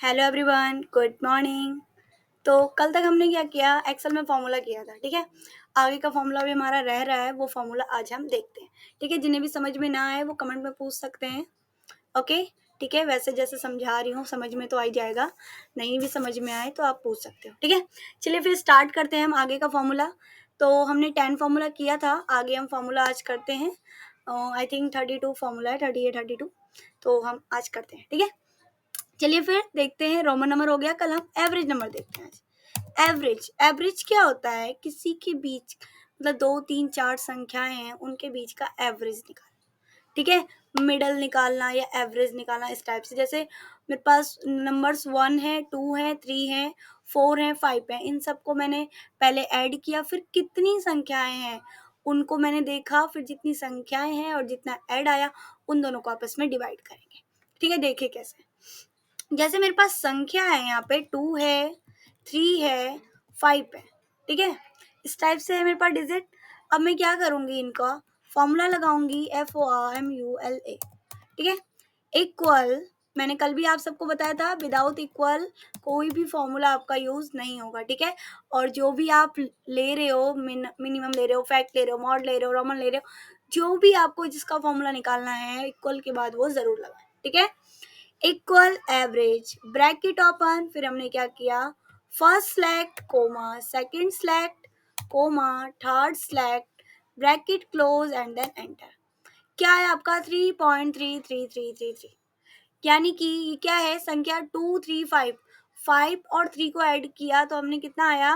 Hello everyone, good morning. तो कल तक हमने क्या किया, एक्सेल में फॉर्मूला किया था। ठीक है, आगे का फॉर्मूला भी हमारा रह रहा है, वो फॉर्मूला आज हम देखते हैं। ठीक है, जिन्हें भी समझ में ना आए वो कमेंट में पूछ सकते हैं। ओके, ठीक है। वैसे जैसे समझा रही हूँ समझ में तो आ ही जाएगा, नहीं भी समझ में आए तो आप पूछ सकते हो। ठीक है, चलिए फिर स्टार्ट करते हैं हम आगे का फॉर्मूला। तो हमने 10 फॉर्मूला किया था, आगे हम फॉर्मूला आज करते हैं। आई थिंक 32 फॉर्मूला है, 32। तो हम आज करते हैं। ठीक है, चलिए फिर देखते हैं। रोमन नंबर हो गया, कल हम एवरेज नंबर देखते हैं आज। एवरेज, एवरेज क्या होता है? किसी के बीच, मतलब 2 3 4 संख्याएं हैं, उनके बीच का एवरेज निकालना। ठीक है, मिडल निकालना या एवरेज निकालना, इस टाइप से। जैसे मेरे पास नंबर्स 1 है, 2 है, 3 है, 4 है, 5 है। इन सबको मैंने पहले ऐड किया, फिर कितनी संख्याएं हैं उनको मैंने देखा, फिर जितनी संख्याएं हैं और जितना ऐड आया उन दोनों को आपस में डिवाइड करेंगे। ठीक है, देखिए कैसे। जैसे मेरे पास संख्या है, यहाँ पे 2 है, 3 है, 5 है। ठीक है, इस टाइप से है मेरे पास डिजिट। अब मैं क्या करूँगी, इनका फॉर्मूला लगाऊंगी, FORMULA। ठीक है, इक्वल, मैंने कल भी आप सबको बताया था, विदाउट इक्वल कोई भी फॉर्मूला आपका यूज नहीं होगा। ठीक है, और जो भी आप ले रहे हो, मिनिमम ले रहे हो, फैक्ट ले रहे हो, मॉड ले रहे हो, रोमन ले रहे हो, जो भी आपको जिसका फॉर्मूला निकालना है, इक्वल के बाद वो जरूर लगाए। ठीक है, इक्वल एवरेज, ब्रैकेट ओपन, फिर हमने क्या किया, first select comma, second select comma, third select, bracket close and then enter. क्या है आपका 3.3333, यानी कि ये क्या है, संख्या 2 3 5, 5 और 3 को ऐड किया तो हमने कितना आया,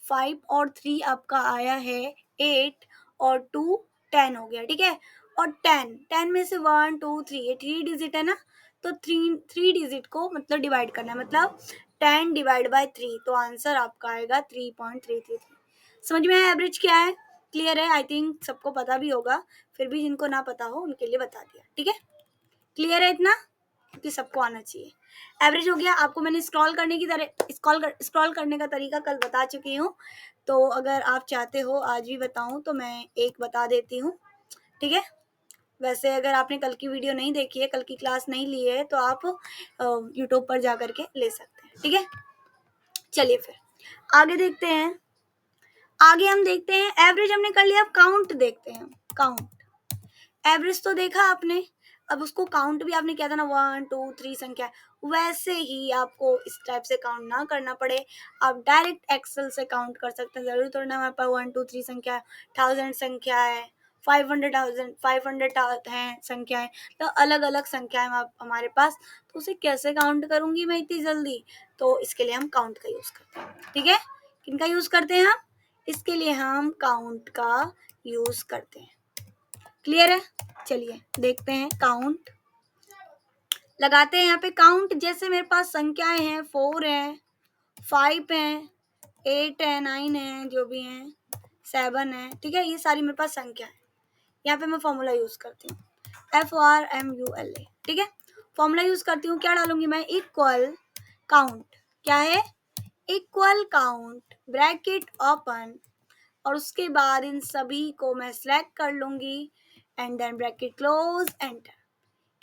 5 और 3 आपका आया है 8 और 2 10 हो गया। ठीक है, और 10 में से 1 2 3, ये 3 डिजिट है ना, तो 3 डिजिट को मतलब डिवाइड करना है, मतलब 10 डिवाइड बाय 3, तो आंसर आपका आएगा 3.333। समझ में आया एवरेज क्या है? क्लियर है? आई थिंक सबको पता भी होगा, फिर भी जिनको ना पता हो उनके लिए बता दिया। ठीक है, क्लियर है इतना, क्योंकि सबको आना चाहिए। एवरेज हो गया। आपको मैंने स्क्रॉल करने का तरीका कल बता चुकी हूँ, तो अगर आप चाहते हो आज भी बताऊँ तो मैं एक बता देती हूँ। ठीक है, वैसे अगर आपने कल की वीडियो नहीं देखी है, कल की क्लास नहीं ली है, तो आप यूट्यूब पर जा करके ले सकते हैं। ठीक है, चलिए फिर आगे देखते हैं। आगे हम देखते हैं, एवरेज हमने कर लिया, अब काउंट देखते हैं। काउंट, एवरेज तो देखा आपने, अब उसको काउंट भी आपने किया था ना, 1 2 3 संख्या। वैसे ही आपको इस टाइप से काउंट ना करना पड़े, आप डायरेक्ट एक्सेल से काउंट कर सकते हैं। जरूरी थोड़ी ना हमारे पास 1 2 3 संख्या है, 1000 संख्या है, 500 हैं संख्याएं, तो अलग अलग संख्याएं हमारे पास, तो उसे कैसे काउंट करूंगी मैं इतनी जल्दी? तो इसके लिए हम काउंट का यूज करते हैं। ठीक है, किनका यूज करते हैं हम? इसके लिए हम काउंट का यूज करते हैं। क्लियर है? चलिए देखते हैं, काउंट लगाते हैं। यहाँ पे काउंट, जैसे मेरे पास संख्याएं हैं, 4 है, 5 है, 8 है, 9 है, जो भी हैं, 7 है। ठीक है, ये सारी मेरे पास संख्या है। यहाँ पे मैं फॉर्मूला यूज करती हूँ, FORMULA। ठीक है, फॉर्मूला यूज करती हूँ, क्या डालूंगी मैं, इक्वल काउंट। क्या है? इक्वल काउंट, ब्रैकेट ओपन, और उसके बाद इन सभी को मैं सिलेक्ट कर लूंगी and then bracket close, enter.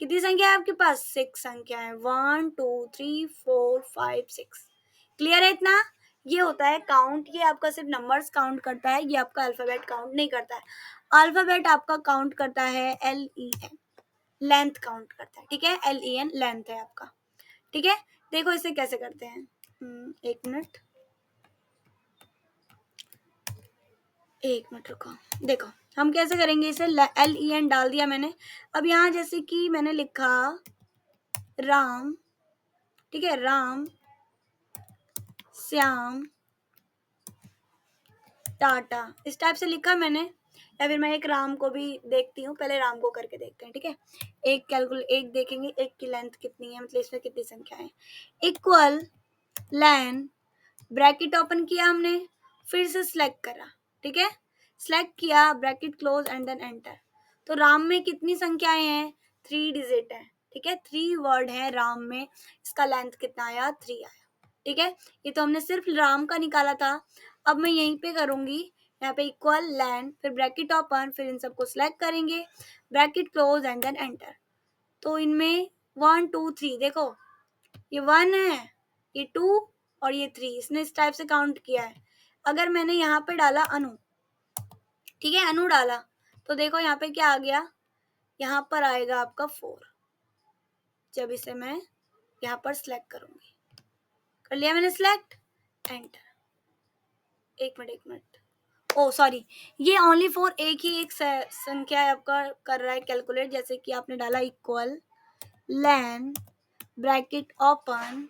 कितनी संख्या है आपके पास? 6 संख्या है, 1 2 3 4 5 6। क्लियर है इतना? ये होता है काउंट, ये आपका सिर्फ नंबर्स काउंट करता है, ये आपका अल्फाबेट काउंट नहीं करता है। अल्फाबेट आपका काउंट करता है LEN, लेंथ काउंट करता है। ठीक है, LEN लेंथ है आपका। ठीक है, देखो इसे कैसे करते हैं। एक मिनट रुको, देखो हम कैसे करेंगे इसे। LEN डाल दिया मैंने। अब यहाँ जैसे कि मैंने लिखा राम, ठीक है, राम, श्याम, टाटा, इस टाइप से लिखा मैंने। या फिर मैं एक राम को भी देखती हूँ, पहले राम को करके देखते हैं। ठीक है, एक देखेंगे, एक की लेंथ कितनी है, मतलब इसमें कितनी संख्या है। इक्वल लेन, ब्रैकेट ओपन किया हमने, फिर से सिलेक्ट करा। ठीक है, सिलेक्ट किया, bracket close and then enter. तो राम में कितनी संख्याएं हैं? 3 डिजिट है। ठीक है, 3 वर्ड है राम में, इसका लेंथ कितना आया? 3 आया। ठीक है, ये तो हमने सिर्फ राम का निकाला था। अब मैं यहीं पे करूंगी, यहाँ पे इक्वल लैन, फिर ब्रैकेट ओपन, फिर इन सबको सिलेक्ट करेंगे, bracket close and then enter. तो इनमें 1 2 3 देखो, ये 1 है, ये 2 और ये 3, इसने इस टाइप से काउंट किया है। अगर मैंने यहाँ पे डाला अनु, ठीक है, अनु डाला, तो देखो यहाँ पे क्या आ गया, यहाँ पर आएगा आपका 4, जब इसे मैं यहाँ पर सिलेक्ट करूंगी। कर लिया मैंने सिलेक्ट, एंटर। एक मिनट, ओ सॉरी, ये ओनली फॉर एक ही एक संख्या है आपका कर रहा है कैलकुलेट। जैसे कि आपने डाला इक्वल लेन ब्रैकेट ओपन,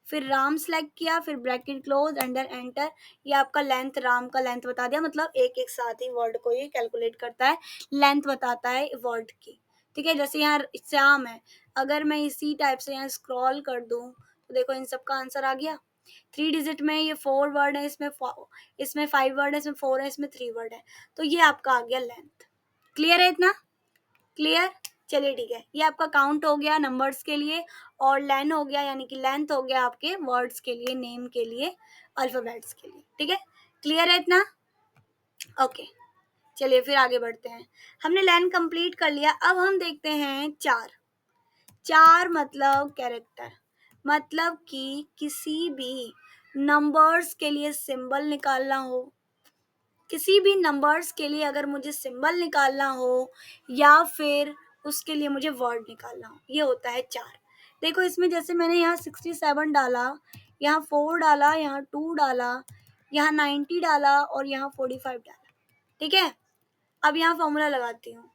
फिर राम सेलेक्ट किया, फिर ब्रैकेट क्लोज, अंडर एंटर। ये आपका लेंथ, राम का लेंथ बता दिया, मतलब एक एक साथ ही वर्ड को ये कैलकुलेट करता है, लेंथ बताता है वर्ड की। ठीक है, जैसे यहाँ श्याम है, अगर मैं इसी टाइप से यहाँ स्क्रॉल कर दूं तो देखो इन सबका आंसर आ गया। 3 डिजिट में ये 4 वर्ड है, इसमें 5 वर्ड है, इसमें 4 है, इसमें 3 वर्ड है, तो ये आपका आ गया लेंथ। क्लियर है इतना? क्लियर? चलिए ठीक है, ये आपका काउंट हो गया नंबर्स के लिए, और लेन हो गया यानी कि लेंथ हो गया आपके वर्ड्स के लिए, नेम के लिए, अल्फाबेट्स के लिए। ठीक है, क्लियर है इतना? ओके, चलिए फिर आगे बढ़ते हैं। हमने लेन कंप्लीट कर लिया, अब हम देखते हैं चार। चार मतलब कैरेक्टर, मतलब कि किसी भी नंबर्स के लिए सिंबल निकालना हो, किसी भी नंबर्स के लिए अगर मुझे सिंबल निकालना हो या फिर उसके लिए मुझे वर्ड निकालना हो, ये होता है चार। देखो इसमें जैसे मैंने यहाँ 67 डाला, यहाँ 4 डाला, यहाँ 2 डाला, यहाँ 90 डाला और यहाँ 45 डाला। ठीक है, अब यहाँ फॉर्मूला लगाती हूँ,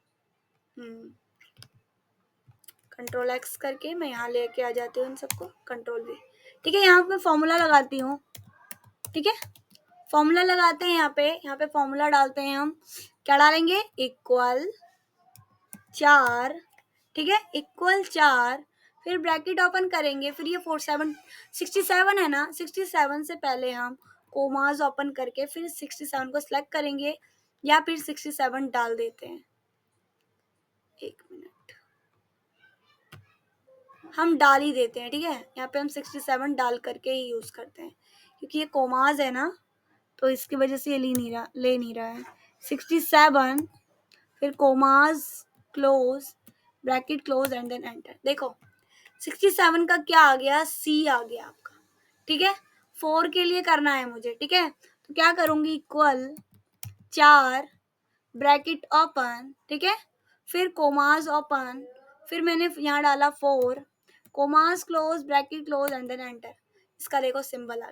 कंट्रोल एक्स करके मैं यहाँ लेके आ जाती हूँ इन सबको, कंट्रोल वी। ठीक है, यहाँ पे फॉर्मूला लगाती हूँ। ठीक है, फॉर्मूला लगाते हैं, यहाँ पे फॉर्मूला डालते हैं हम। क्या डालेंगे? इक्वल 4, ठीक है, इक्वल 4, फिर ब्रैकेट ओपन करेंगे, फिर ये 67 है ना, 67 से पहले हम कोमास ओपन करके फिर 67 को सिलेक्ट करेंगे, या फिर 67 डाल देते हैं। एक मिनट, हम डाल ही देते हैं। ठीक है, यहाँ पे हम 67 डाल करके ही यूज करते हैं, क्योंकि ये कोमास है ना, तो इसकी वजह से ये ले नहीं रहा है। 67, फिर commas, close, bracket close and then enter. देखो 67 का क्या आ गया? सी आ गया आपका। ठीक है, 4 के लिए करना है मुझे। ठीक है, तो क्या करूंगी? इक्वल 4 ब्रैकेट ओपन, ठीक है, फिर कोमास ओपन, फिर मैंने यहाँ डाला 4, commas close, bracket close and then enter. इसका देखो सिंबल आ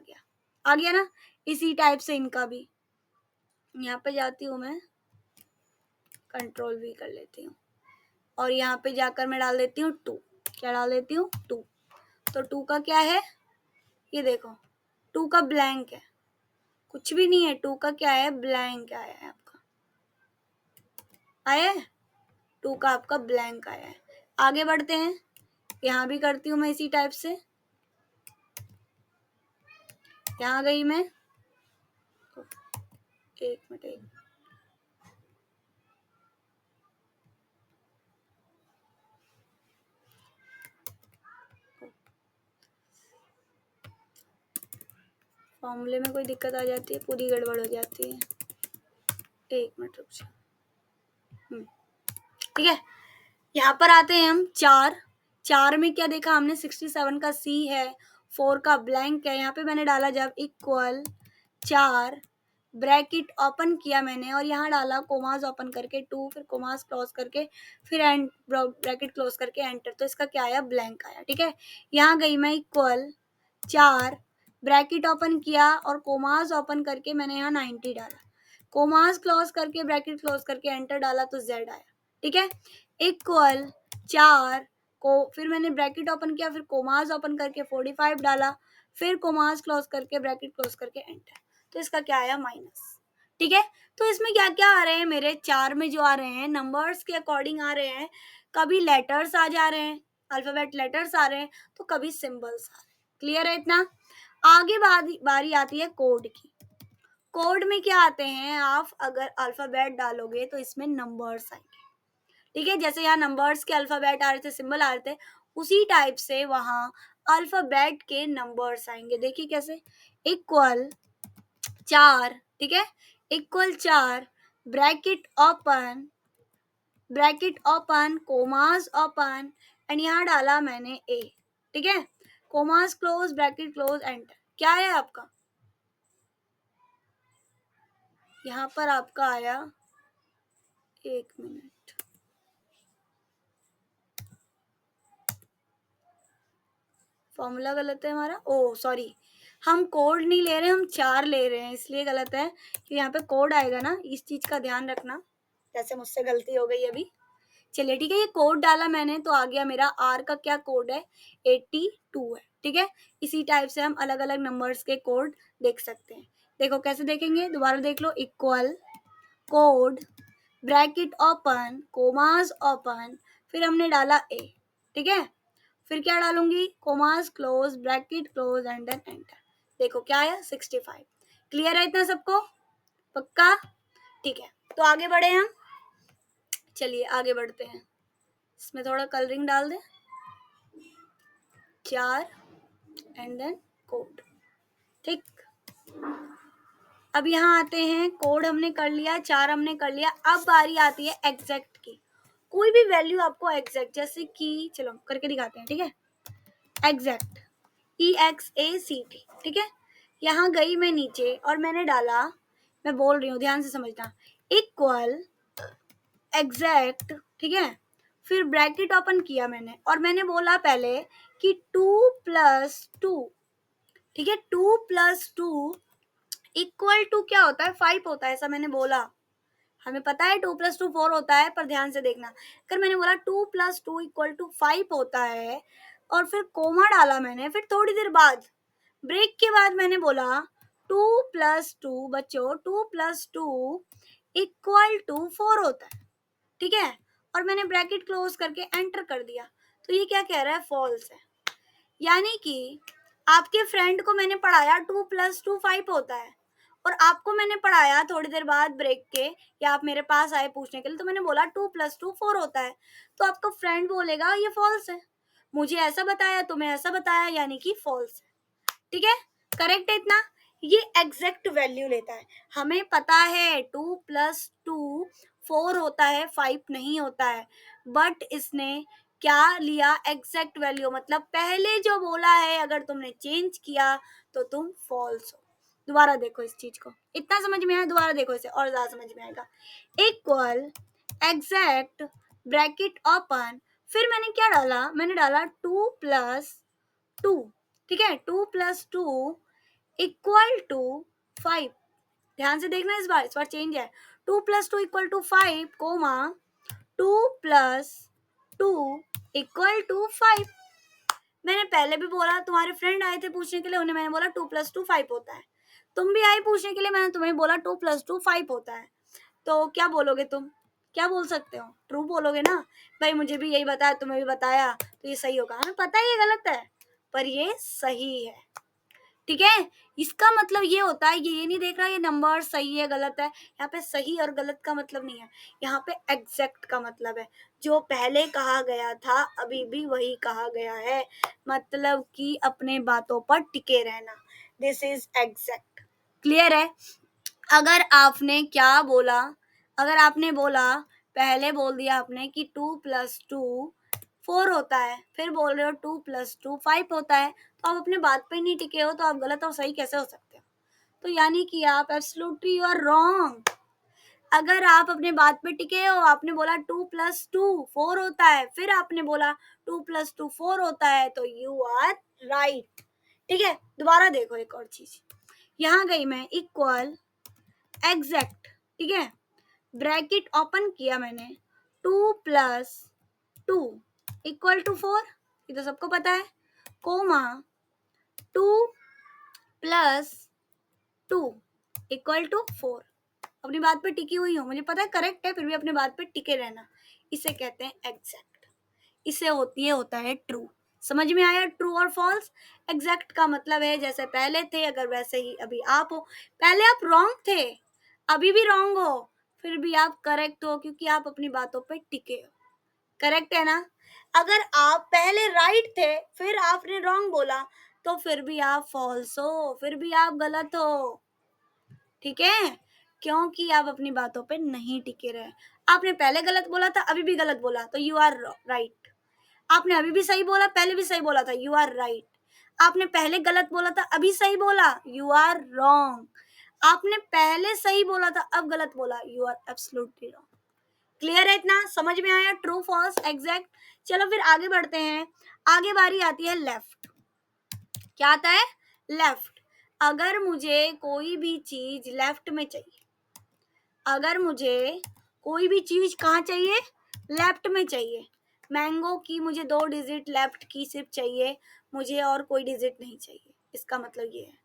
गया ना। इसी टाइप से इनका भी, यहाँ पे जाती हूँ मैं, कंट्रोल भी कर लेती हूँ, और यहाँ पे जाकर मैं डाल देती हूँ 2। क्या डाल देती हूँ? 2। तो 2 का क्या है? ये देखो 2 का ब्लैंक है, कुछ भी नहीं है। 2 का क्या है? ब्लैंक आया है आपका, आया है 2 का आपका ब्लैंक आया है। आगे बढ़ते हैं, यहाँ भी करती हूँ मैं इसी टाइप से। यहाँ गई मैं, एक मिनट, फॉर्मूले में कोई दिक्कत आ जाती है, पूरी गड़बड़ हो जाती है। एक मिनट रुक जाओ। ठीक है, यहाँ पर आते हैं हम। चार में क्या देखा हमने? 67 का सी है, 4 का ब्लैंक है। यहाँ पे मैंने डाला जब इक्वल 4, ब्रैकेट ओपन किया मैंने, और यहाँ डाला कोमास ओपन करके 2, फिर कोमास क्लोज करके, फिर ब्रैकेट क्लोज करके एंटर। तो इसका क्या आया? ब्लैंक आया। ठीक है, यहाँ गई मैं, इक्वल 4 ब्रैकेट ओपन किया और कोमास ओपन करके मैंने यहाँ 90 डाला, कोमास क्लोज करके ब्रैकेट क्लोज करके एंटर डाला, तो जेड आया। ठीक है, इक्वल 4 को, फिर मैंने ब्रैकेट ओपन किया, फिर कोमास ओपन करके 45 डाला, फिर कोमास क्लोज करके ब्रैकेट क्लोज करके एंटर। तो इसका क्या आया? माइनस। ठीक है, तो इसमें क्या क्या आ रहे हैं मेरे? चार में जो आ रहे हैं नंबर्स के अकॉर्डिंग आ रहे हैं, कभी लेटर्स आ जा रहे हैं, अल्फाबेट लेटर्स आ रहे हैं, तो कभी सिंबल्स आ रहे हैं। क्लियर है इतना? आगे बारी आती है कोड की। कोड में क्या आते हैं? आप अगर अल्फाबेट डालोगे तो इसमें नंबर्स आएंगे। ठीक है, जैसे यहाँ नंबर्स के अल्फाबेट आ रहे थे, सिंबल आ रहे थे, उसी टाइप से वहां अल्फाबेट के नंबर्स आएंगे। देखिए कैसे, इक्वल 4, ठीक है, equal 4 bracket open, commas open, and यहाँ डाला मैंने ए। ठीक है, commas close, bracket close, enter. क्या है आपका? यहाँ पर आपका आया, एक मिनट, फॉर्मूला गलत है हमारा। ओ सॉरी, हम कोड नहीं ले रहे, हम 4 ले रहे हैं, इसलिए गलत है कि यहाँ पे कोड आएगा ना, इस चीज का ध्यान रखना। जैसे मुझसे गलती हो गई अभी। चलिए ठीक है, ये कोड डाला मैंने तो आ गया मेरा आर का क्या कोड है, 82 है। ठीक है, इसी टाइप से हम अलग अलग नंबर्स के कोड देख सकते हैं। देखो कैसे देखेंगे, दोबारा देख लो। Equal, code, bracket open, commas open, फिर हमने डाला ए। ठीक है, फिर क्या डालूंगी, commas close, bracket close, and then enter. देखो क्या आया, 65। क्लियर है इतना सबको? पक्का? ठीक है, तो आगे बढ़े हम। चलिए आगे बढ़ते हैं, इसमें थोड़ा कलरिंग डाल दें, 4 एंड देन कोड। ठीक, अब यहाँ आते हैं, कोड हमने कर लिया, 4 हमने कर लिया। अब बारी आती है एग्जैक्ट की। कोई भी वैल्यू आपको एग्जैक्ट, जैसे कि चलो करके दिखाते हैं। ठीक है, एग्जैक्ट, EXACT। ठीक है, यहाँ गई मैं नीचे और मैंने डाला, मैं बोल रही हूँ ध्यान से समझना, इक्वल एग्जैक्ट। ठीक है, फिर ब्रैकेट ओपन किया मैंने और मैंने बोला पहले कि 2+2। ठीक है, 2+2 इक्वल टू क्या होता है, 5 होता है, ऐसा मैंने बोला। हमें पता है 2+2 4 होता है, पर ध्यान से देखना, अगर मैंने बोला 2+2 इक्वल टू 5 होता है और फिर कोमा डाला मैंने, फिर थोड़ी देर बाद ब्रेक के बाद मैंने बोला 2+2 बच्चों, 2+2 इक्वल टू 4 होता है। ठीक है, और मैंने ब्रैकेट क्लोज करके एंटर कर दिया, तो ये क्या कह रहा है, फॉल्स है। यानी कि आपके फ्रेंड को मैंने पढ़ाया 2+2 5 होता है, और आपको मैंने पढ़ाया थोड़ी देर बाद ब्रेक के, या आप मेरे पास आए पूछने के लिए, तो मैंने बोला 2+2 4 होता है, तो आपका फ्रेंड बोलेगा ये फॉल्स है, मुझे ऐसा बताया, तुम्हें ऐसा बताया, यानी कि फॉल्स है। ठीक है, करेक्ट है इतना? ये एग्जैक्ट वैल्यू लेता है। हमें पता है 2+2 4 होता है, 5 नहीं होता है, बट इसने क्या लिया, एग्जैक्ट वैल्यू, मतलब पहले जो बोला है अगर तुमने चेंज किया तो तुम फॉल्स हो। दोबारा देखो इस चीज को, इतना समझ में आया, दोबारा देखो इसे और ज्यादा समझ में आएगा। इक्वल एग्जैक्ट, ब्रैकेट ओपन, फिर मैंने क्या डाला, मैंने डाला 2+2। ठीक है, 2+2 इक्वल टू 5। ध्यान से देखना, इस बार चेंज है, 2+2 equal to 5 comma 2+2 equal to 5। मैंने पहले भी बोला, तुम्हारे फ्रेंड आए थे पूछने के लिए, उन्हें मैंने बोला 2+2 5 होता है। तुम भी आई पूछने के लिए, मैंने तुम्हें बोला 2+2 5 होता है। तो क्या बोलोगे तुम, क्या बोल सकते हो, ट्रू बोलोगे ना, भाई मुझे भी यही बताया, तुम्हें भी बताया, तो ये सही होगा। हमें पता है ये गलत है, पर ये सही है। ठीक है, इसका मतलब ये होता है, ये नहीं देख रहा ये नंबर सही है गलत है, यहाँ पे सही और गलत का मतलब नहीं है, यहाँ पे एग्जैक्ट का मतलब है। जो पहले कहा गया था अभी भी वही कहा गया है, मतलब कि अपने बातों पर टिके रहना, दिस इज एग्जैक्ट। क्लियर है? अगर आपने क्या बोला, अगर आपने बोला, पहले बोल दिया आपने कि 2+2 4 होता है, फिर बोल रहे हो 2+2 5 होता है, तो आप अपने बात पे नहीं टिके हो, तो आप गलत और सही कैसे हो सकते हो? तो यानी कि आप एब्सोल्युटली यू आर रॉन्ग। अगर आप अपने बात पे टिके हो, आपने बोला 2+2 4 होता है, फिर आपने बोला 2+2 4 होता है, तो यू आर राइट। ठीक है, दोबारा देखो एक और चीज, यहाँ गई मैं, इक्वल एग्जैक्ट। ठीक है, ब्रैकेट ओपन किया मैंने, 2+2 इक्वल टू 4, ये तो सबको पता है, कोमा 2+2 इक्वल टू 4। अपनी बात पे टिकी हुई हूँ, मुझे पता है करेक्ट है, फिर भी अपने बात पे टिके रहना, इसे कहते हैं एग्जैक्ट। इसे होता है ट्रू। समझ में आया ट्रू और फॉल्स? एग्जैक्ट का मतलब है जैसे पहले थे, अगर वैसे ही अभी आप हो। पहले आप रॉन्ग थे, अभी भी रॉन्ग हो, फिर भी आप करेक्ट हो, क्योंकि आप अपनी बातों पे टिके हो। करेक्ट है ना? अगर आप पहले राइट थे, फिर आपने रॉन्ग बोला, तो फिर भी आप फॉल्स हो, फिर भी आप गलत हो। ठीक है, क्योंकि आप अपनी बातों पे नहीं टिके रहे। आपने पहले गलत बोला था, अभी भी गलत बोला, तो यू आर राइट। आपने अभी भी सही बोला, पहले भी सही बोला था, यू आर राइट। आपने पहले गलत बोला था, अभी सही बोला, यू आर रॉन्ग। आपने पहले सही बोला था, अब गलत बोला, you are absolutely wrong. Clear है इतना? समझ में आया? True false exact. चलो फिर आगे बढ़ते हैं। आगे बारी आती है लेफ्ट। क्या आता है? लेफ्ट। अगर मुझे कोई भी चीज लेफ्ट में चाहिए, अगर मुझे कोई भी चीज कहाँ चाहिए? लेफ्ट में चाहिए। मैंगो की मुझे 2 डिजिट लेफ्ट की सिर्फ चाहिए, मुझे और कोई डिजिट नहीं चाहिए। इसका मतलब ये है।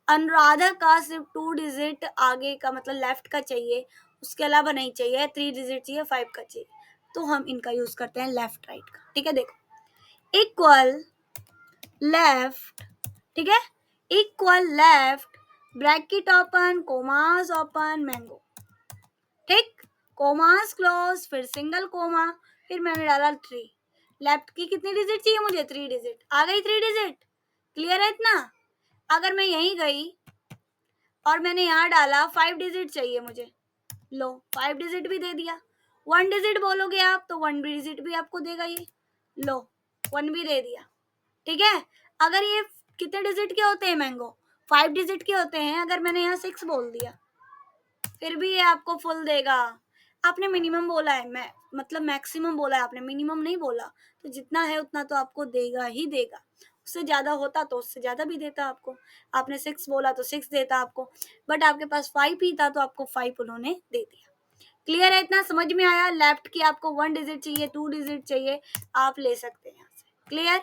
अनुराधा का सिर्फ 2 डिजिट आगे का मतलब लेफ्ट का चाहिए, उसके अलावा नहीं चाहिए। 3 डिजिट चाहिए, 5 का चाहिए। तो हम इनका यूज करते हैं लेफ्ट राइट का। ठीक है, देखो इक्वल लेफ्ट, ठीक है, equal left, bracket open, commas open, mango. ठीक, कोमास क्लोज, फिर सिंगल कोमा, फिर मैंने डाला 3। लेफ्ट की कितनी डिजिट चाहिए मुझे? 3 डिजिट। आ गई 3 डिजिट। क्लियर है इतना? अगर मैं यहीं गई और मैंने यहाँ डाला 5 डिजिट चाहिए मुझे, लो 5 डिजिट भी दे दिया। 1 डिजिट बोलोगे आप तो 1 डिजिट भी आपको देगा ये, लो 1 भी दे दिया। ठीक है, अगर ये कितने डिजिट के होते हैं मैंगो? 5 डिजिट के होते हैं। अगर मैंने यहाँ 6 बोल दिया फिर भी ये आपको फुल देगा। आपने मिनिमम बोला है, मैं मतलब मैक्सिमम बोला है आपने, मिनिमम नहीं बोला। तो जितना है उतना तो आपको देगा ही देगा। उससे ज़्यादा होता तो उससे ज़्यादा भी देता आपको। आपने 6 बोला तो 6 देता आपको, बट आपके पास 5 ही था तो आपको 5 उन्होंने दे दिया। क्लियर है इतना? समझ में आया? लेफ्ट की आपको 1 डिजिट चाहिए, 2 डिजिट चाहिए, आप ले सकते हैं यहाँ से। क्लियर?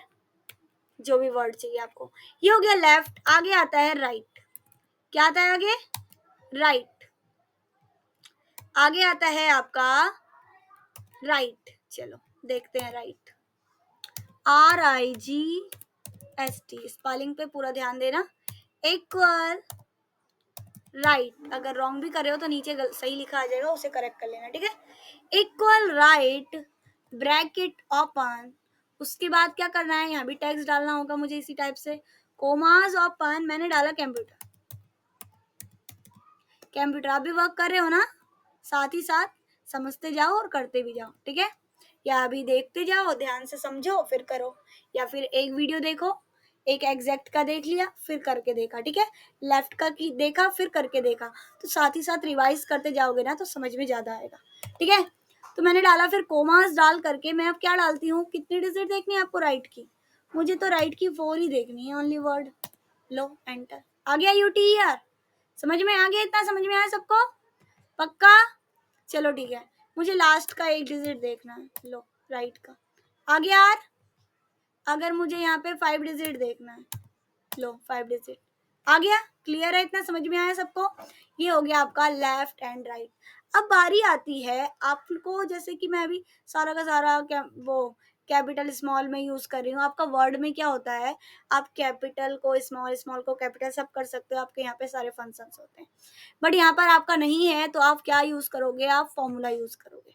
जो भी वर्ड चाहिए आपको। ये हो गया लेफ्ट। आगे आता है राइट। क्या आता है आगे? राइट। आगे आता है आपका राइट। चलो देखते हैं राइट। RIGST, स्पेलिंग पे पूरा ध्यान देना। Equal right. अगर रॉन्ग भी कर रहे हो तो नीचे सही लिखा आ जाएगा, उसे करेक्ट कर लेना। ठीक है, इक्वल राइट, ब्रैकेट ओपन, उसके बाद क्या करना है? यहाँ भी टेक्स्ट डालना होगा मुझे इसी टाइप से। कोमास ओपन, मैंने डाला कंप्यूटर। कंप्यूटर आप भी वर्क कर रहे हो ना, साथ ही साथ समझते जाओ और करते भी जाओ। ठीक है, या अभी देखते जाओ, ध्यान से समझो फिर करो, या फिर एक वीडियो देखो, एक एग्जैक्ट का देख लिया फिर करके देखा। ठीक है, लेफ्ट का की देखा फिर करके देखा, तो साथ ही साथ रिवाइज करते जाओगे ना तो समझ में ज्यादा आएगा। ठीक है, तो मैंने डाला, फिर कोमास डाल करके मैं अब क्या डालती हूँ? कितनी डिजिट देखनी है आपको राइट की? मुझे तो राइट की 4 ही देखनी है, ओनली वर्ड। लो एंटर। आ गया UTER? समझ में आ गया? इतना समझ में आया सबको? पक्का? चलो ठीक है, मुझे लास्ट का 1 डिजिट देखना है, लो राइट का। आ गया यार? अगर मुझे यहाँ पे 5 डिजिट देखना है, लो 5 डिजिट आ गया। क्लियर है इतना? समझ में आया सबको? ये हो गया आपका लेफ्ट एंड राइट। अब बारी आती है आपको, जैसे कि मैं अभी सारा का सारा वो कैपिटल स्मॉल में यूज कर रही हूँ। आपका वर्ड में क्या होता है? आप कैपिटल को स्मॉल, स्मॉल को कैपिटल सब कर सकते हो, आपके यहाँ पे सारे फंक्शंस होते हैं। बट यहाँ पर आपका नहीं है, तो आप क्या यूज करोगे? आप फॉर्मूला यूज करोगे।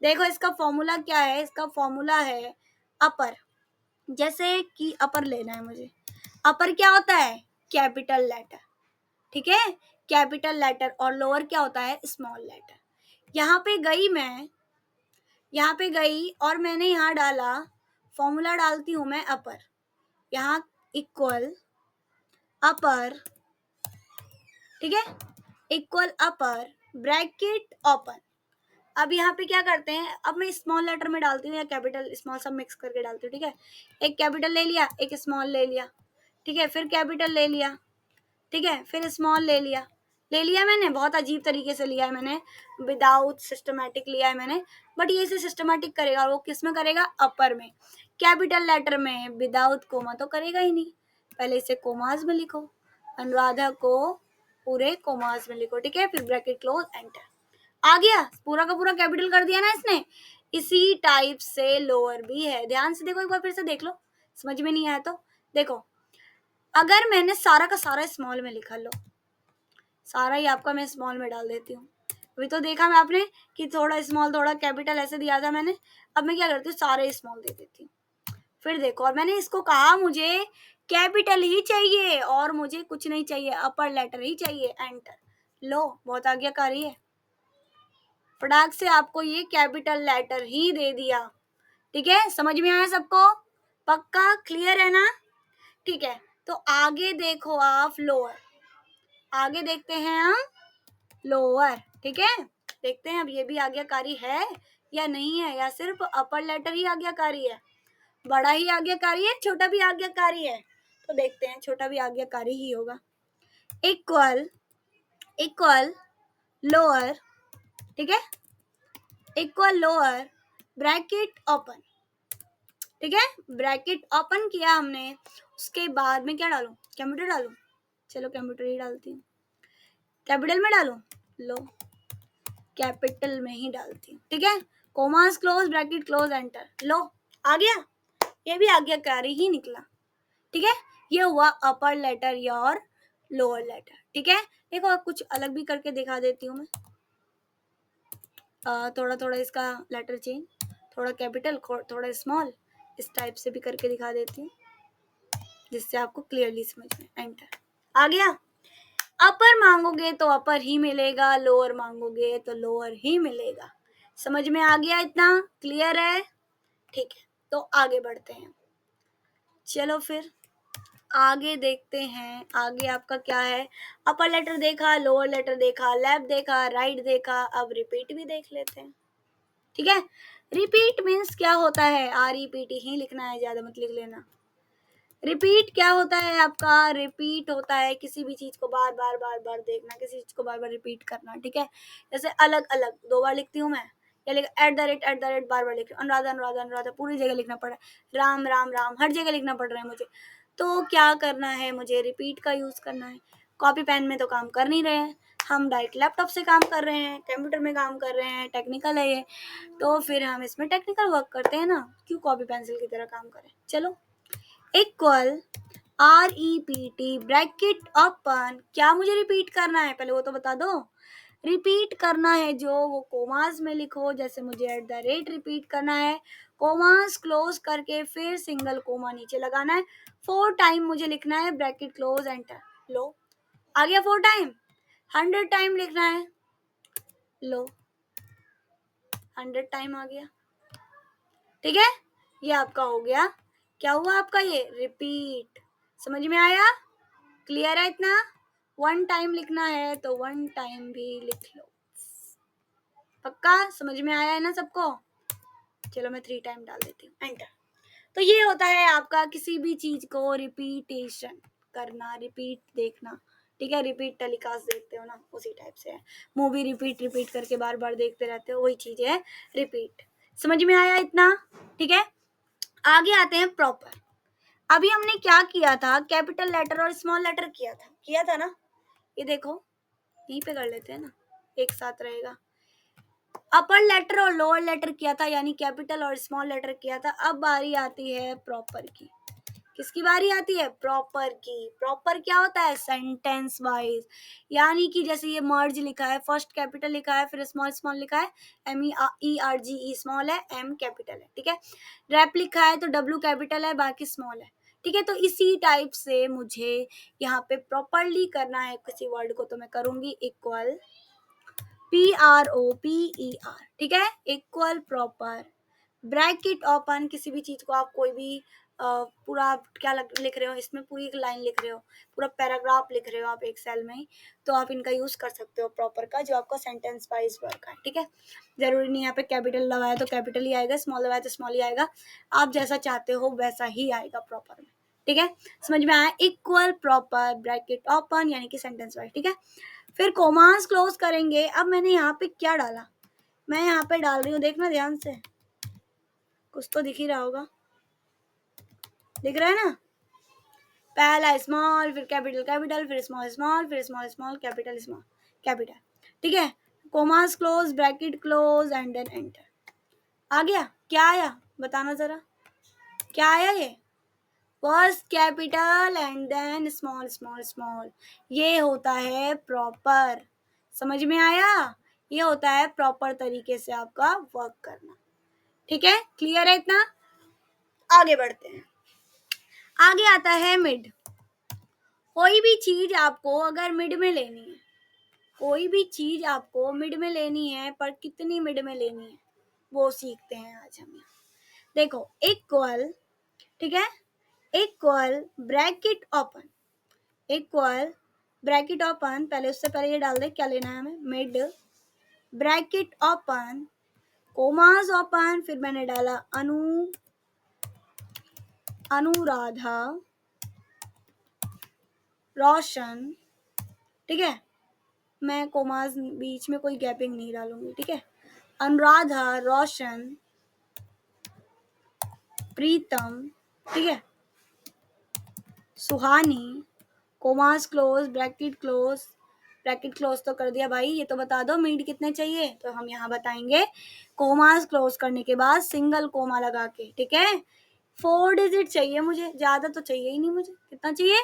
देखो इसका फॉर्मूला क्या है? इसका फॉर्मूला है अपर। जैसे कि अपर लेना है मुझे, अपर क्या होता है? Capital letter. ठीक है, कैपिटल लेटर। और लोअर क्या होता है? Small letter. यहाँ पे गई मैं, यहाँ पे गई और मैंने यहाँ डाला, फॉर्मूला डालती हूँ मैं अपर, यहाँ इक्वल अपर। ठीक है, इक्वल अपर, ब्रैकेट ओपन। अब यहाँ पे क्या करते हैं? अब मैं स्मॉल लेटर में डालती हूँ या कैपिटल स्मॉल सब मिक्स करके डालती हूँ। ठीक है, एक कैपिटल ले लिया, एक स्मॉल ले लिया, ठीक है, फिर कैपिटल ले लिया, ठीक है, फिर स्मॉल ले लिया मैंने। बहुत अजीब तरीके से लिया है मैंने, विदाउट सिस्टमेटिक लिया है मैंने। बट ये इसे सिस्टमेटिक करेगा, वो किस में करेगा? अपर में। कैपिटल लेटर में विदाउट कोमा तो करेगा ही नहीं, पहले इसे कोमास में लिखो, अनुराधा को पूरे कोमास में लिखो। ठीक है, फिर ब्रैकेट क्लोज, एंटर। आ गया? पूरा का पूरा कैपिटल कर दिया ना इसने। इसी टाइप से लोअर भी है, ध्यान से देखो, एक बार फिर से देख लो, समझ में नहीं आया तो देखो। अगर मैंने सारा का सारा स्मॉल में लिखा, लो सारा ही आपका मैं स्मॉल में डाल देती हूँ। अभी तो देखा मैं आपने कि थोड़ा स्मॉल थोड़ा कैपिटल ऐसे दिया था मैंने। अब मैं क्या करती हूँ? सारे स्मॉल दे देती हूँ। फिर देखो, और मैंने इसको कहा मुझे कैपिटल ही चाहिए और मुझे कुछ नहीं चाहिए, अपर लेटर ही चाहिए, एंटर। लो बहुत आज्ञाकारी है, फटाक से आपको ये कैपिटल लेटर ही दे दिया। ठीक है, समझ में आया सबको? पक्का? क्लियर है ना? ठीक है, तो आगे देखो आप लोअर, आगे देखते हैं हम लोअर, ठीक है। देखते हैं अब ये भी आज्ञाकारी है या नहीं है, या सिर्फ अपर लेटर ही आज्ञाकारी है, बड़ा ही आज्ञाकारी है, छोटा भी आज्ञाकारी है। तो देखते हैं, छोटा भी आज्ञाकारी ही होगा। इक्वल, इक्वल लोअर, ठीक है, इक्वल लोअर ब्रैकेट ओपन, ठीक है, ब्रैकेट ओपन किया हमने, उसके बाद में क्या डालूं, कैपिटल डालूं, चलो कैपिटल ही डालती हूँ, कैपिटल में डालूं, लो कैपिटल में ही डालती हूँ, ठीक है। Commas close, bracket close, enter, लो आ गया, ये भी आज्ञाकारी ही निकला, ठीक है। ये हुआ अपर लेटर या और लोअर लेटर, ठीक है। देखो कुछ अलग भी करके दिखा देती हूँ मैं, थोड़ा थोड़ा इसका लेटर चेंज, थोड़ा कैपिटल थोड़ा स्मॉल, इस टाइप से भी करके दिखा देती हूँ जिससे आपको क्लियरली समझ में, एंटर आ गया। अपर मांगोगे तो अपर ही मिलेगा, लोअर मांगोगे तो लोअर ही मिलेगा। समझ में आ गया, इतना क्लियर है, ठीक है। तो आगे बढ़ते हैं, चलो फिर आगे देखते हैं। आगे आपका क्या है, अपर लेटर देखा, लोअर लेटर देखा, लेफ्ट देखा, राइट देखा, अब रिपीट भी देख लेते हैं, ठीक है। रिपीट मीन्स क्या होता है, REPT ही लिखना है, ज्यादा मत लिख लेना। रिपीट क्या होता है आपका, रिपीट होता है किसी भी चीज को बार बार बार बार देखना, किसी चीज को बार बार रिपीट करना, ठीक है। जैसे अलग अलग 2 बार लिखती हूँ मैं, या लिख @ बार बार लिख रही हूँ, अनुराधा अनुराधा अनुराधा पूरी जगह लिखना पड़ रहा है, राम राम राम हर जगह लिखना पड़ रहा है मुझे। तो क्या करना है, मुझे रिपीट का यूज करना है। कॉपी पेन में तो काम कर नहीं रहे हैं, हम डायरेक्ट लैपटॉप से काम कर रहे हैं, कंप्यूटर में काम कर रहे हैं, टेक्निकल है ये, तो फिर हम इसमें टेक्निकल वर्क करते हैं ना, क्यों कॉपी पेंसिल की तरह काम करें। चलो, इक्वल REPT ब्रैकेट ओपन, क्या मुझे रिपीट करना है, पहले वो तो बता दो। रिपीट करना है जो वो कोमास में लिखो, जैसे मुझे @ रिपीट करना है, कोमास क्लोज करके फिर सिंगल कोमा नीचे लगाना है, 4 टाइम मुझे लिखना है, ब्रैकेट क्लोज, एंटर, लो आ गया 4 टाइम, 100 टाइम लिखना है, लो 100 टाइम आ गया, ठीक है। ये आपका हो गया, क्या हुआ आपका, ये रिपीट। समझ में आया, क्लियर है इतना। 1 टाइम लिखना है तो 1 टाइम भी लिख लो, पक्का समझ में आया है ना सबको। चलो मैं 3 टाइम डाल देती हूँ, एंटर। तो ये होता है आपका किसी भी चीज को रिपीटेशन करना, रिपीट देखना, ठीक है। रिपीट टेलीकास्ट देखते हो ना, उसी टाइप से है। मूवी रिपीट रिपीट करके बार बार देखते रहते हो, वही चीज है रिपीट। समझ में आया इतना, ठीक है। आगे आते हैं प्रॉपर। अभी हमने क्या किया था, कैपिटल लेटर और स्मॉल लेटर किया था ना, ये देखो यहीं पे कर लेते हैं ना, एक साथ रहेगा। अपर लेटर और लोअर लेटर किया था, यानी कैपिटल और स्मॉल लेटर किया था। अब बारी आती है प्रॉपर की। किसकी बारी आती है, प्रॉपर की। प्रॉपर क्या होता है, सेंटेंस वाइज, यानी कि जैसे ये मर्ज लिखा है, फर्स्ट कैपिटल लिखा है, फिर स्मॉल स्मॉल लिखा है, MERGE स्मॉल है, M कैपिटल है, ठीक है। रैप लिखा है तो W कैपिटल है, बाकी स्मॉल है, ठीक है। तो इसी टाइप से मुझे यहाँ पे प्रॉपरली करना है किसी वर्ड को, तो मैं करूंगी इक्वल PROPER, ठीक है, इक्वल प्रॉपर ब्रैकेट ओपन। किसी भी चीज को आप कोई भी पूरा क्या लिख रहे हो, इसमें पूरी एक लाइन लिख रहे हो, पूरा पैराग्राफ लिख रहे हो आप एक सेल में ही, तो आप इनका यूज कर सकते हो प्रॉपर का, जो आपका सेंटेंस वाइज वर्क है, ठीक है। जरूरी नहीं यहाँ पे कैपिटल लगाया तो कैपिटल ही आएगा, स्मॉल लगाया तो स्मॉल ही आएगा, आप जैसा चाहते हो वैसा ही आएगा प्रॉपर में, ठीक है। समझ में आया, इक्वल प्रॉपर ब्रैकेट ओपन यानी कि सेंटेंस वाइज, ठीक है। फिर कोमास क्लोज करेंगे। अब मैंने यहाँ पे क्या डाला, मैं यहाँ पे डाल रही हूँ, देखना ध्यान से, कुछ तो दिख ही रहा होगा, दिख रहा है ना, पहला स्मॉल, फिर कैपिटल कैपिटल, फिर स्मॉल स्मॉल, फिर small small, capital small capital, ठीक है। Commas close, bracket close, and then enter. आ गया, क्या आया बताना जरा, क्या आया, ये first capital and then small small small, ये होता है प्रॉपर। समझ में आया, ये होता है प्रॉपर तरीके से आपका वर्क करना, ठीक है। क्लियर है इतना, आगे बढ़ते हैं। आगे आता है मिड। कोई भी चीज आपको अगर मिड में लेनी है, कोई भी चीज आपको मिड में लेनी है, पर कितनी मिड में लेनी है वो सीखते हैं आज हम यहाँ। देखो इक्वल, ठीक है, equal bracket open, equal bracket open, पहले उससे पहले ये डाल दे क्या लेना है हमें, mid bracket open, commas open, फिर मैंने डाला अनुराधा रोशन, ठीक है, मैं कोमास बीच में कोई गैपिंग नहीं डालूंगी, ठीक है, अनुराधा रोशन प्रीतम, ठीक है, सुहानी, कोमास क्लोज ब्रैकेट क्लोज तो कर दिया भाई, ये तो बता दो मिड कितने चाहिए, तो हम यहाँ बताएंगे कोमास क्लोज करने के बाद सिंगल कोमा लगा के, ठीक है, 4 डिजिट चाहिए मुझे, ज्यादा तो चाहिए ही नहीं मुझे, कितना चाहिए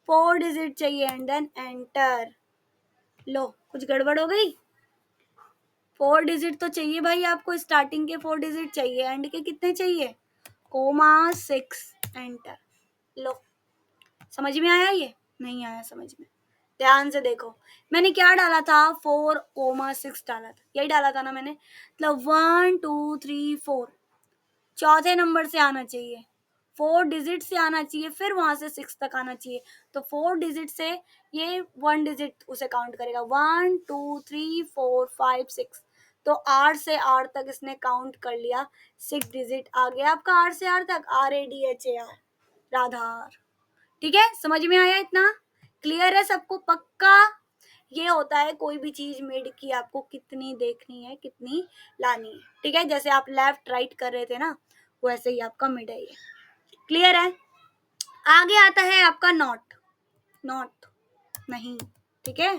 4 डिजिट चाहिए, एंड देन एंटर। लो कुछ गड़बड़ हो गई, 4 डिजिट तो चाहिए भाई आपको, स्टार्टिंग के 4 डिजिट चाहिए, एंड के कितने चाहिए, कोमा 6, एंटर। लो समझ में आया, ये नहीं आया समझ में, ध्यान से देखो, मैंने क्या डाला था 4,6 डाला था, यही डाला था ना मैंने, मतलब 1 2 3 4 चौथे नंबर से आना चाहिए, 4 डिजिट से आना चाहिए, फिर वहां से 6 तक आना चाहिए, तो 4 डिजिट से ये 1 डिजिट उसे काउंट करेगा, 1 2 3 4 5 6, तो R से R तक इसने काउंट कर लिया, 6 डिजिट आ गया आपका R से R तक, RADHAR, राधार, ठीक है, समझ में आया इतना, क्लियर है सबको पक्का। ये होता है कोई भी चीज मिड की आपको कितनी देखनी है, कितनी लानी है, ठीक है, जैसे आप लेफ्ट राइट कर रहे थे ना, वैसे ही आपका मिड है ये, क्लियर है। आगे आता है आपका नॉट, नॉट नहीं, ठीक है,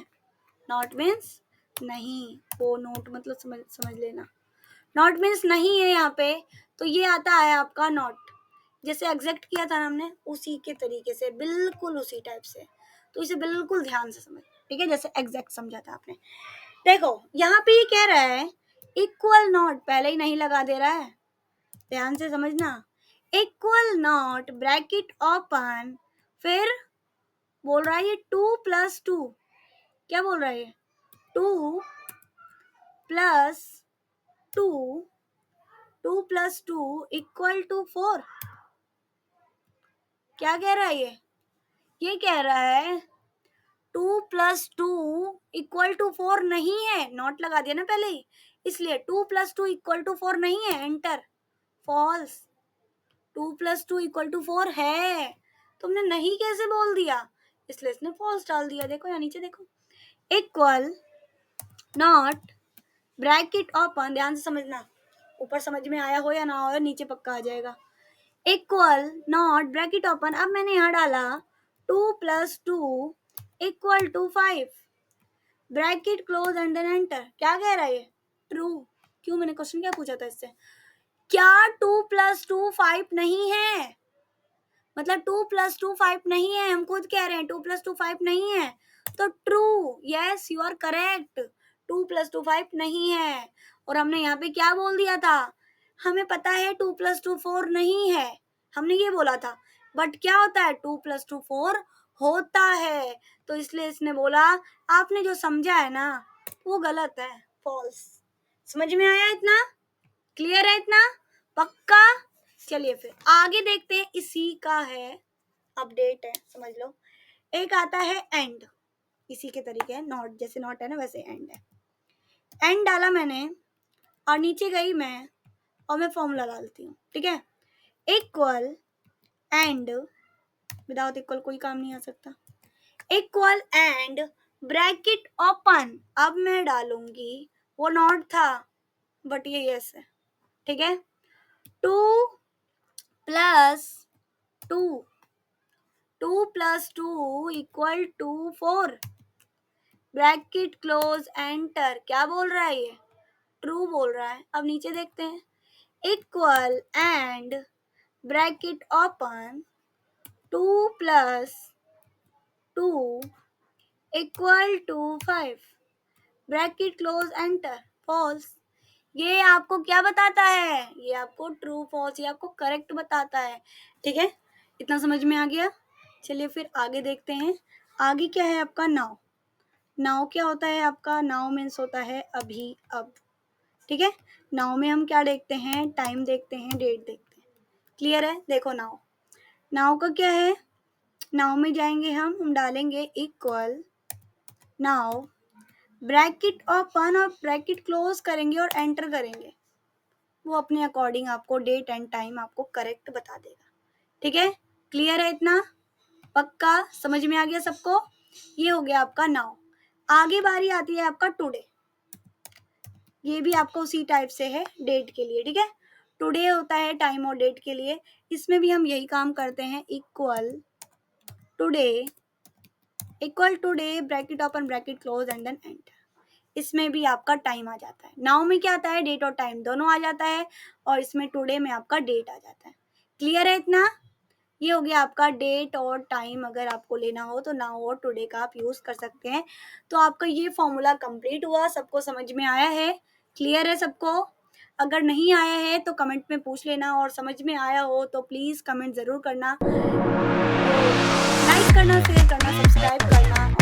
नॉट मीन्स नहीं, वो नोट मतलब समझ लेना, नॉट मीन्स नहीं है यहाँ पे, तो ये आता है आपका नॉट, जैसे एग्जैक्ट किया था ना हमने उसी के तरीके से, बिल्कुल उसी टाइप से, तो इसे बिल्कुल ध्यान से समझ, ठीक है, जैसे एग्जैक्ट समझा था आपने। देखो यहाँ पे ये कह रहा है इक्वल नॉट, पहले ही नहीं लगा दे रहा है, ध्यान से समझना, इक्वल नॉट ब्रैकेट ओपन, फिर बोल रहा है ये 2+2, क्या बोल रहा है ये 2+2, 2+2 इक्वल टू 4, क्या कह रहा है ये कह रहा है 2+2 इक्वल टू 4 नहीं है, नॉट लगा दिया ना पहले ही, इसलिए 2+2 इक्वल टू 4 नहीं है, एंटर, फॉल्स, 2+2 इक्वल टू 4 है, तुमने नहीं कैसे बोल दिया, इसलिए इसने फॉल्स डाल दिया, देखो यहाँ नीचे देखो, इक्वल नॉट ब्रैकेट ओपन, ध्यान से समझना, ऊपर समझ में आया हो या ना हो, नीचे पक्का आ जाएगा, इक्वल नॉट ब्रैकेट ओपन, अब मैंने यहाँ डाला 2+2 equal to 5, bracket close and then enter, क्या कह रहा है ये ट्रू, क्यों, मैंने क्वेश्चन क्या पूछा था इससे, क्या 2+2 5 नहीं है, मतलब 2+2 5 नहीं है, हम खुद कह रहे हैं 2+2 5 नहीं है, तो true, yes you are correct, 2+2 5 नहीं है, और हमने यहाँ पे क्या बोल दिया था, हमें पता है 2+2 4 नहीं है, हमने ये बोला था, बट क्या होता है 2+2 4 होता है, तो इसलिए इसने बोला आपने जो समझा है ना वो गलत है, फॉल्स, समझ में आया इतना, क्लियर है इतना पक्का। चलिए फिर आगे देखते हैं, इसी का है अपडेट है, समझ लो, एक आता है एंड, इसी के तरीके है, नॉट जैसे नॉट है ना वैसे एंड है, एंड डाला मैंने और नीचे गई मैं और मैं फॉर्मूला डालती हूँ, ठीक है, इक्वल एंड, विदाउट इक्वल कोई काम नहीं आ सकता, इक्वल एंड ब्रैकेट ओपन, अब मैं डालूंगी, वो नॉट था बट ये यस है, ठीक है, 2+2, 2+2 equal to 4, bracket close enter, क्या बोल रहा है ये ट्रू बोल रहा है, अब नीचे देखते हैं, equal and bracket open 2+2 equal to 5, bracket close enter, false, ये आपको क्या बताता है, ये आपको ट्रू फॉल्स, ये आपको करेक्ट बताता है, ठीक है, इतना समझ में आ गया। चलिए फिर आगे देखते हैं, आगे क्या है आपका नाउ, नाउ क्या होता है आपका, नाउ मीन्स होता है अभी अब, ठीक है, नाउ में हम क्या देखते हैं, टाइम देखते हैं, डेट देखते हैं, क्लियर है, देखो नाउ नाउ का क्या है, नाउ में जाएंगे हम डालेंगे इक्वल, नाउ ब्रैकेट ओपन और ब्रैकेट क्लोज करेंगे और एंटर करेंगे, वो अपने अकॉर्डिंग आपको डेट एंड टाइम आपको करेक्ट बता देगा। ठीक है, क्लियर है इतना? पक्का समझ में आ गया सबको? ये हो गया आपका नाउ। आगे बारी आती है आपका टुडे, ये भी आपको उसी टाइप से है डेट के लिए। ठीक है, टुडे होता है टाइम और डेट के लिए, इसमें भी हम यही काम करते हैं, equal today, equal today bracket open bracket close and then enter. इसमें भी आपका टाइम आ जाता है। नाउ में क्या आता है, डेट और टाइम दोनों आ जाता है, और इसमें टुडे में आपका डेट आ जाता है। क्लियर है इतना? ये हो गया आपका डेट और टाइम, अगर आपको लेना हो तो नाउ और टुडे का आप यूज़ कर सकते हैं। तो आपका ये फॉर्मूला कंप्लीट हुआ, सबको समझ में आया है? क्लियर है सबको? अगर नहीं आया है तो कमेंट में पूछ लेना, और समझ में आया हो तो प्लीज़ कमेंट ज़रूर करना, लाइक करना, शेयर करना, सब्सक्राइब करना।